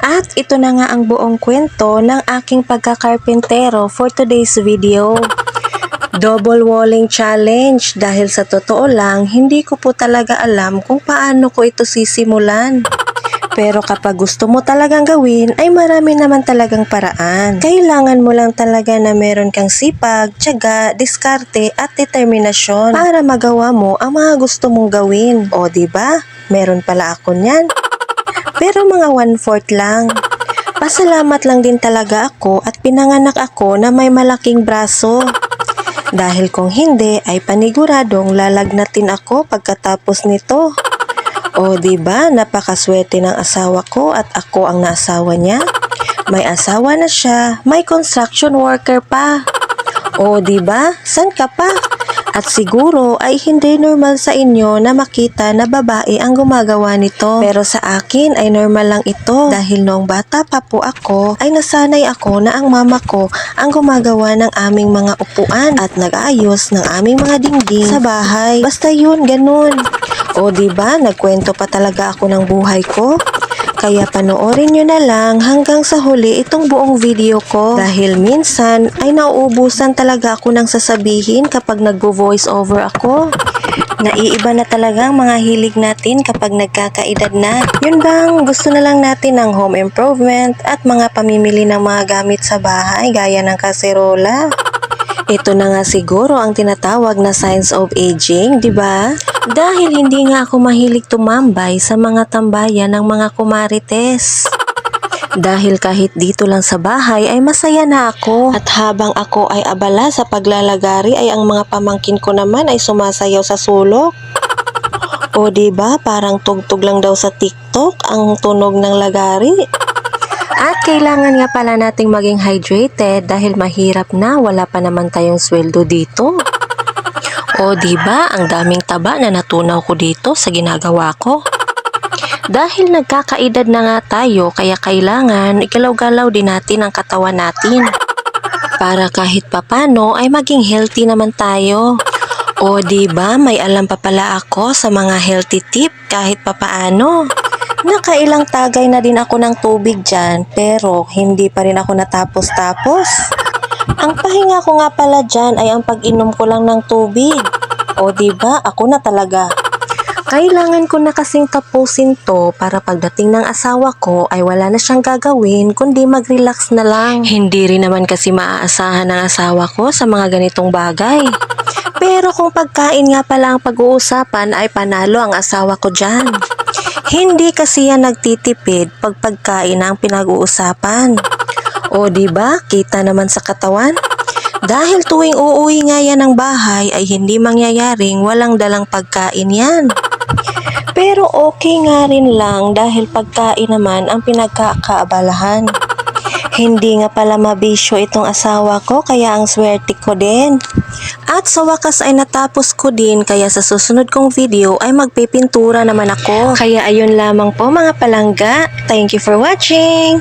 At ito na nga ang buong kwento ng aking pagkakarpentero for today's video. Double walling challenge dahil sa totoo lang, hindi ko po talaga alam kung paano ko ito sisimulan. Pero kapag gusto mo talagang gawin, ay marami naman talagang paraan. Kailangan mo lang talaga na meron kang sipag, tiyaga, diskarte at determinasyon para magawa mo ang mga gusto mong gawin. O diba? Meron pala ako niyan. Pero mga 1/4 lang. Pasalamat lang din talaga ako at pinanganak ako na may malaking braso. Dahil kung hindi ay paniguradong lalagnatin ako pagkatapos nito. O diba, napakaswerte ng asawa ko at ako ang naasawa niya. May asawa na siya, may construction worker pa. O diba, san ka pa? At siguro ay hindi normal sa inyo na makita na babae ang gumagawa nito. Pero sa akin ay normal lang ito dahil noong bata pa po ako ay nasanay ako na ang mama ko ang gumagawa ng aming mga upuan at nag-aayos ng aming mga dingding sa bahay. Basta yun, ganun. O diba, nagkwento pa talaga ako ng buhay ko. Kaya panoorin nyo na lang hanggang sa huli itong buong video ko. Dahil minsan ay nauubusan talaga ako ng sasabihin kapag nagvo-voice over ako. Naiiba na talaga ang mga hilig natin kapag nagkakaedad na. Yun bang gusto na lang natin ng home improvement at mga pamimili ng mga gamit sa bahay gaya ng kaserola. Ito na nga siguro ang tinatawag na signs of aging, di ba? Dahil hindi nga ako mahilig tumambay sa mga tambayan ng mga kumarites. Dahil kahit dito lang sa bahay ay masaya na ako. At habang ako ay abala sa paglalagari ay ang mga pamangkin ko naman ay sumasayaw sa sulok. O diba, parang tugtog lang daw sa TikTok ang tunog ng lagari. At kailangan nga pala nating maging hydrated dahil mahirap na wala pa naman tayong sweldo dito. O diba, ang daming taba na natunaw ko dito sa ginagawa ko. Dahil nagkakaedad na nga tayo, kaya kailangan igalaw-galaw din natin ang katawan natin. Para kahit papano ay maging healthy naman tayo. O diba, may alam pa pala ako sa mga healthy tip kahit papaano. Nakailang tagay na din ako ng tubig dyan, pero hindi pa rin ako natapos-tapos. Ang pahinga ko nga pala dyan ay ang pag-inom ko lang ng tubig. O diba, ako na talaga. Kailangan ko na kasing tapusin to para pagdating ng asawa ko ay wala na siyang gagawin kundi mag-relax na lang. Hindi rin naman kasi maaasahan ng asawa ko sa mga ganitong bagay. Pero kung pagkain nga pala ang pag-uusapan ay panalo ang asawa ko dyan. Hindi kasi yan nagtitipid pag pagkain ang pinag-uusapan. O diba, kita naman sa katawan? Dahil tuwing uuwi nga yan ng bahay ay hindi mangyayaring walang dalang pagkain yan. Pero okay nga rin lang dahil pagkain naman ang pinagkakaabalahan. Hindi nga pala mabisyo itong asawa ko kaya ang swerte ko din. At sa wakas ay natapos ko din kaya sa susunod kong video ay magpipintura naman ako. Kaya ayun lamang po mga palangga. Thank you for watching!